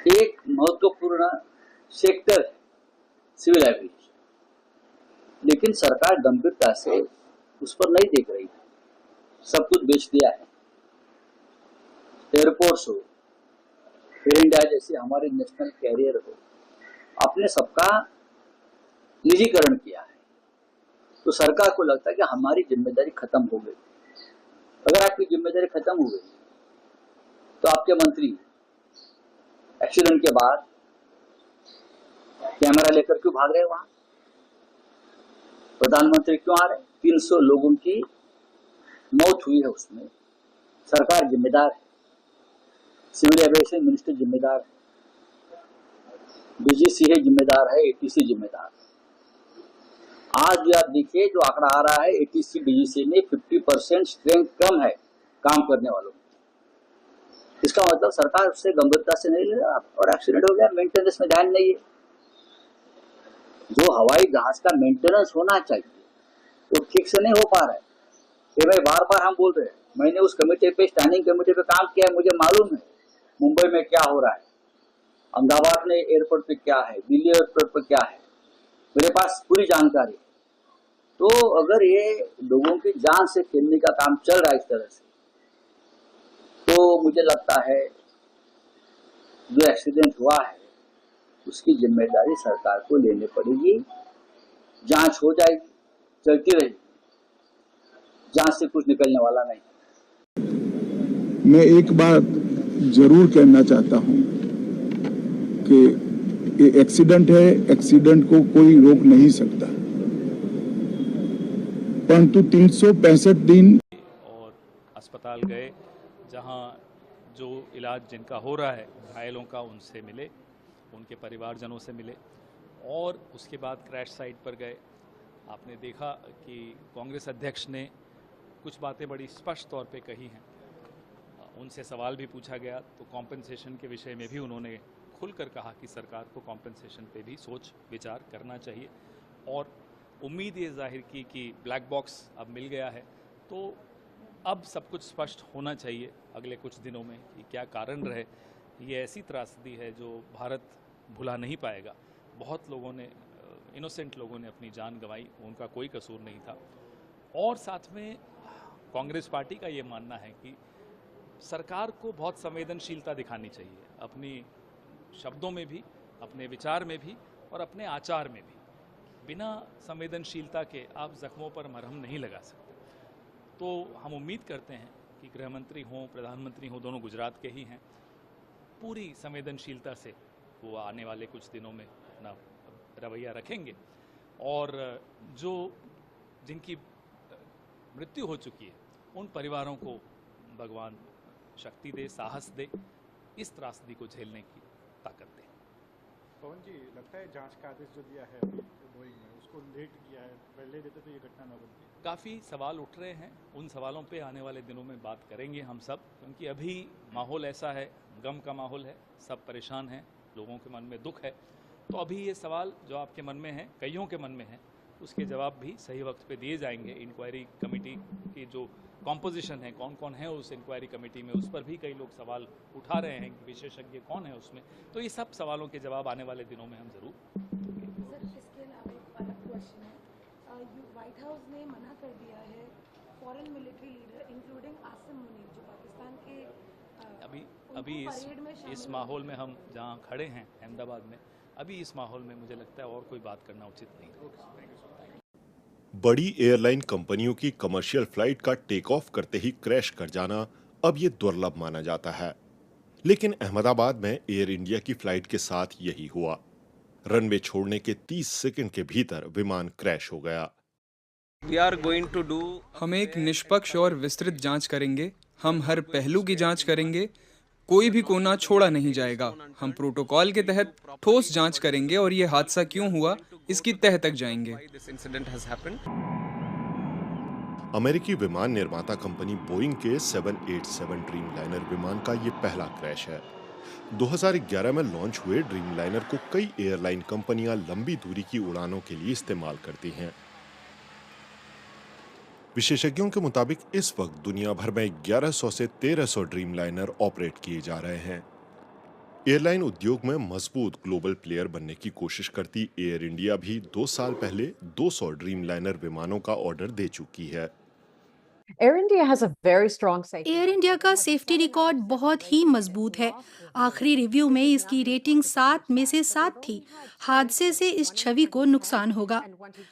एक महत्वपूर्ण सेक्टर है सिविल एविएशन, लेकिन सरकार गंभीरता से उस पर नहीं देख रही है। सब कुछ बेच दिया है। एयरपोर्ट्स हो, एयर इंडिया जैसे हमारे नेशनल कैरियर हो, आपने सबका निजीकरण किया है। तो सरकार को लगता है कि हमारी जिम्मेदारी खत्म हो गई। अगर आपकी जिम्मेदारी खत्म हो गई तो आपके मंत्री एक्सीडेंट के बाद कैमरा लेकर क्यों भाग रहे वहां? प्रधानमंत्री क्यों आ रहे? 300 लोगों की मौत हुई है, उसमें सरकार जिम्मेदार है, सिविल एविएशन मिनिस्टर जिम्मेदार है, डीजीसीए जिम्मेदार है, एटीसी जिम्मेदार है। आज भी आप देखिए जो आंकड़ा आ रहा है, एटीसी डीजीसीए में 50% स्ट्रेंथ कम है काम करने वालों में। इसका मतलब सरकार उससे गंभीरता से नहीं ले रहा और एक्सीडेंट हो गया, मेंटेनेंस में ध्यान नहीं है। जो हवाई जहाज का मेंटेनेंस होना चाहिए वो ठीक से नहीं हो पा रहा है। ये मैं बार बार हम बोल रहे हैं। मैंने उस कमेटी पे, स्टैंडिंग कमेटी पे काम किया है, मुझे मालूम है मुंबई में क्या हो रहा है, अहमदाबाद में एयरपोर्ट पे क्या है, दिल्ली एयरपोर्ट पे क्या है, मेरे पास पूरी जानकारी है। तो अगर ये लोगों की जान से खेलने का काम चल रहा है इस तरह से, तो मुझे लगता है जो एक्सीडेंट हुआ है उसकी जिम्मेदारी सरकार को लेनी पड़ेगी। जांच हो जाएगी, चलती रहेगी, जांच से कुछ निकलने वाला नहीं। मैं एक बात जरूर कहना चाहता हूं कि ये एक्सीडेंट है, एक्सीडेंट को कोई रोक नहीं सकता, परंतु 365 दिन और अस्पताल गए, जहां जो इलाज जिनका हो रहा है घायलों का, उनसे मिले, उनके परिवारजनों से मिले, और उसके बाद क्रैश साइट पर गए। आपने देखा कि कांग्रेस अध्यक्ष ने कुछ बातें बड़ी स्पष्ट तौर पे कही हैं। उनसे सवाल भी पूछा गया तो कॉम्पेंसेशन के विषय में भी उन्होंने खुलकर कहा कि सरकार को कॉम्पेंसेशन पे भी सोच विचार करना चाहिए, और उम्मीद ये जाहिर की कि ब्लैक बॉक्स अब मिल गया है, तो अब सब कुछ स्पष्ट होना चाहिए अगले कुछ दिनों में कि क्या कारण रहे। ये ऐसी त्रासदी है जो भारत भुला नहीं पाएगा। बहुत लोगों ने, इनोसेंट लोगों ने अपनी जान गंवाई, उनका कोई कसूर नहीं था। और साथ में कांग्रेस पार्टी का ये मानना है कि सरकार को बहुत संवेदनशीलता दिखानी चाहिए, अपनी शब्दों में भी, अपने विचार में भी और अपने आचार में भी। बिना संवेदनशीलता के आप जख्मों पर मरहम नहीं लगा सकते। तो हम उम्मीद करते हैं कि गृह मंत्री हों, प्रधानमंत्री हों, दोनों गुजरात के ही हैं, पूरी संवेदनशीलता से वो आने वाले कुछ दिनों में अपना रवैया रखेंगे, और जो जिनकी मृत्यु हो चुकी है उन परिवारों को भगवान शक्ति दे, साहस दे, इस त्रासदी को झेलने की ताकत दे। पवन जी, लगता है जांच का आदेश जो दिया है बोइंग में, उसको लेट किया है, पहले देते तो ये घटना न बनती। काफ़ी सवाल उठ रहे हैं, उन सवालों पे आने वाले दिनों में बात करेंगे हम सब, क्योंकि अभी माहौल ऐसा है, गम का माहौल है, सब परेशान हैं, लोगों के मन में दुख है। तो अभी ये सवाल जो आपके मन में है, कईयों के मन में है, उसके जवाब भी सही वक्त पे दिए जाएंगे। इंक्वायरी कमेटी की जो कॉम्पोजिशन है, कौन कौन है उस इंक्वायरी कमेटी में, उस पर भी कई लोग सवाल उठा रहे हैं कि विशेषज्ञ कौन है उसमें। तो ये सब सवालों के जवाब आने वाले दिनों में हम जरूर देंगे। सर, इसके अलावा एक अलग क्वेश्चन है, व्हाइट हाउस ने मना कर दिया है foreign military leader including Asim Munir जो पाकिस्तान के अभी इस माहौल में हम जहां खड़े हैं अहमदाबाद में, अभी इस माहौल में मुझे लगता है और कोई बात करना उचित नहीं है। बड़ी एयरलाइन कंपनियों की कमर्शियल फ्लाइट का टेक ऑफ करते ही क्रैश कर जाना अब ये दुर्लभ माना जाता है, लेकिन अहमदाबाद में एयर इंडिया की फ्लाइट के साथ यही हुआ। रनवे छोड़ने के 30 सेकंड के भीतर विमान क्रैश हो गया। हम एक निष्पक्ष और विस्तृत जांच करेंगे। हम हर पहलू की जांच करेंगे, कोई भी कोना छोड़ा नहीं जाएगा। हम प्रोटोकॉल के तहत ठोस जांच करेंगे और ये हादसा क्यों हुआ इसकी तह तक जाएंगे। अमेरिकी विमान निर्माता कंपनी बोइंग के 787 ड्रीमलाइनर विमान का ये पहला क्रैश है। 2011 में लॉन्च हुए ड्रीमलाइनर को कई एयरलाइन कंपनियां लंबी दूरी की उड़ानों के लिए इस्तेमाल करती हैं। विशेषज्ञों के मुताबिक इस वक्त दुनिया भर में 1100 से 1300 ड्रीमलाइनर ऑपरेट किए जा रहे हैं। एयरलाइन उद्योग में मजबूत ग्लोबल प्लेयर बनने की कोशिश करती एयर इंडिया भी 2 साल पहले 200 ड्रीम लाइनर विमानों का ऑर्डर दे चुकी है। एयर इंडिया का सेफ्टी रिकॉर्ड बहुत ही मजबूत है। आखिरी रिव्यू में इसकी रेटिंग 7 में से 7 थी। हादसे से इस छवि को नुकसान होगा।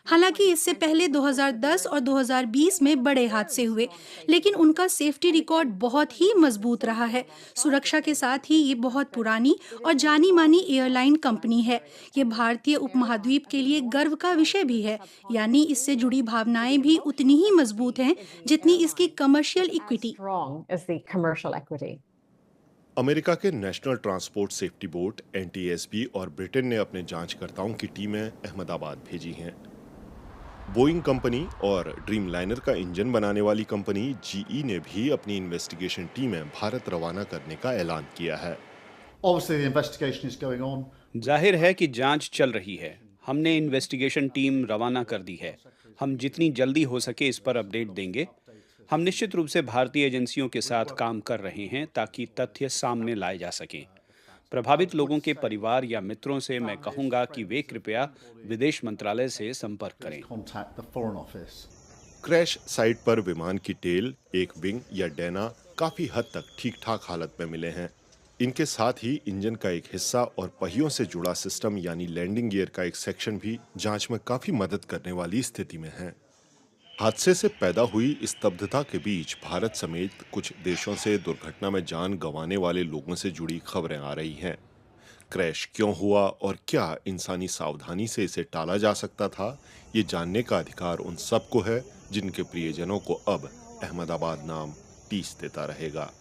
हालांकि इससे पहले 2010 और 2020 में बड़े हादसे हुए, लेकिन उनका सेफ्टी रिकॉर्ड बहुत ही मजबूत रहा है। सुरक्षा के साथ ही ये बहुत पुरानी और जानी मानी एयरलाइन कंपनी है। ये भारतीय उपमहाद्वीप के लिए गर्व का विषय भी है, यानी इससे जुड़ी भावनाएं भी उतनी ही मजबूत हैं जितनी इसकी कमर्शियल इक्विटी। अमेरिका के national transport safety board (NTSB) और ब्रिटेन ने अपने जांचकर्ताओं की टीमें अहमदाबाद भेजी हैं। बोइंग कंपनी और ड्रीम लाइनर का इंजन बनाने वाली कंपनी GE ने भी अपनी इन्वेस्टिगेशन टीमें भारत रवाना करने का ऐलान किया है। जाहिर है कि जांच चल रही है। हमने इन्वेस्टिगेशन टीम रवाना कर दी है। हम जितनी जल्दी हो सके इस पर अपडेट देंगे। हम निश्चित रूप से भारतीय एजेंसियों के साथ काम कर रहे हैं ताकि तथ्य सामने लाए जा सकें। प्रभावित लोगों के परिवार या मित्रों से मैं कहूंगा कि वे कृपया विदेश मंत्रालय से संपर्क करें। क्रैश साइट पर विमान की टेल, एक विंग या डैना काफी हद तक ठीक-ठाक हालत में मिले हैं। इनके साथ ही इंजन का एक हिस्सा और पहियों से जुड़ा सिस्टम यानी लैंडिंग गियर का एक सेक्शन भी जांच में काफी मदद करने वाली स्थिति में है। हादसे से पैदा हुई स्तब्धता के बीच भारत समेत कुछ देशों से दुर्घटना में जान गंवाने वाले लोगों से जुड़ी खबरें आ रही हैं। क्रैश क्यों हुआ और क्या इंसानी सावधानी से इसे टाला जा सकता था, ये जानने का अधिकार उन सबको है जिनके प्रियजनों को अब अहमदाबाद नाम टीस देता रहेगा।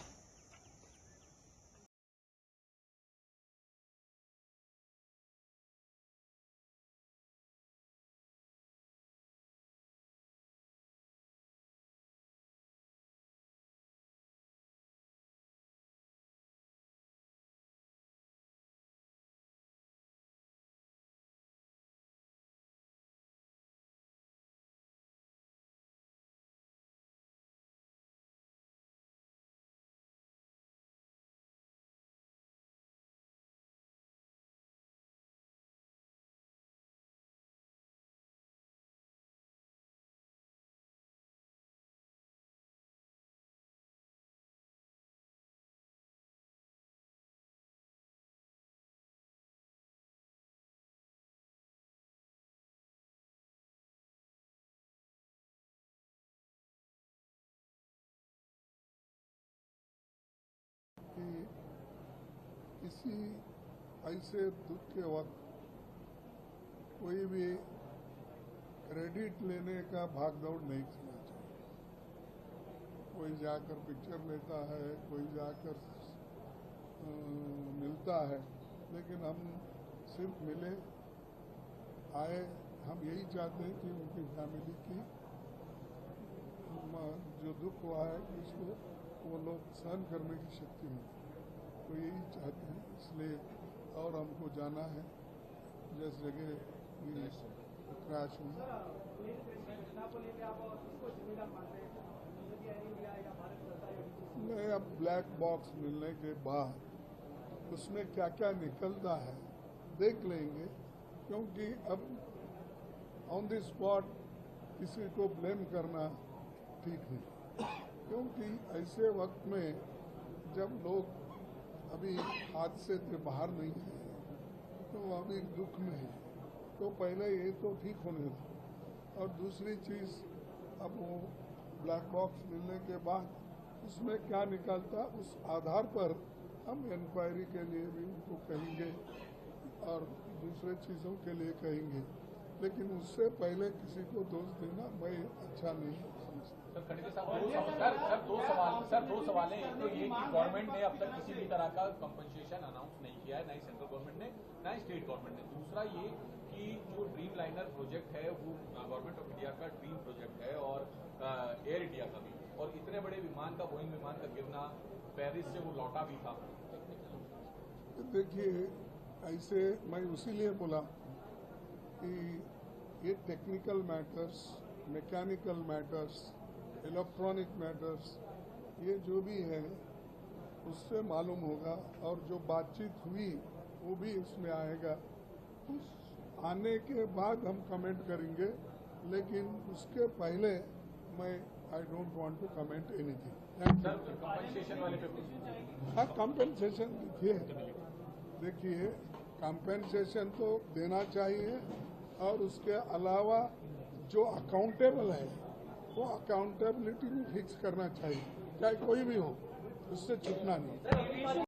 किसी ऐसे दुख के वक्त कोई भी क्रेडिट लेने का भागदौड़ नहीं करना चाहिए। कोई जाकर पिक्चर लेता है, कोई जाकर मिलता है, लेकिन हम सिर्फ मिले आए। हम यही चाहते हैं कि उनकी फैमिली की जो दुख हुआ है उसको वो लोग सहन करने की शक्ति मिले, तो यही चाहते हैं। इसलिए और हमको जाना है जिस जगह क्रैश हुआ। नहीं, अब ब्लैक बॉक्स मिलने के बाद उसमें क्या क्या निकलता है देख लेंगे, क्योंकि अब ऑन द स्पॉट किसी को ब्लेम करना ठीक नहीं, क्योंकि ऐसे वक्त में जब लोग अभी हादसे से बाहर नहीं है तो अभी दुख में है, तो पहले ये तो ठीक होने दो। और दूसरी चीज़, अब वो ब्लैक बॉक्स मिलने के बाद उसमें क्या निकलता, उस आधार पर हम इंक्वायरी के लिए भी उनको कहेंगे और दूसरे चीज़ों के लिए कहेंगे, लेकिन उससे पहले किसी को दोष देना मैं अच्छा नहीं समझता। सर, दो सवाल हैं। एक तो ये कि गवर्नमेंट ने अब तक किसी भी तरह का कंपनसेशन अनाउंस नहीं किया है, ना ही सेंट्रल गवर्नमेंट ने ना ही स्टेट गवर्नमेंट ने। दूसरा ये कि जो ड्रीम लाइनर प्रोजेक्ट है वो गवर्नमेंट ऑफ इंडिया का ड्रीम प्रोजेक्ट है और एयर इंडिया का भी, और इतने बड़े विमान का, बोइंग विमान का गिरना, पेरिस से वो लौटा भी था। देखिए, ऐसे मैं उसीलिए बोला कि ये technical matters, mechanical matters, electronic matters, ये जो भी है उससे मालूम होगा, और जो बातचीत हुई वो भी इसमें आएगा। उस आने के बाद हम कमेंट करेंगे, लेकिन उसके पहले मैं I don't want to comment anything. Compensation वाले पे हाँ, कंपनसेशन देखिए, कंपनसेशन तो देना चाहिए, और उसके अलावा जो अकाउंटेबल है वो अकाउंटेबिलिटी भी फिक्स करना चाहिए, चाहे कोई भी हो, उससे छूटना नहीं।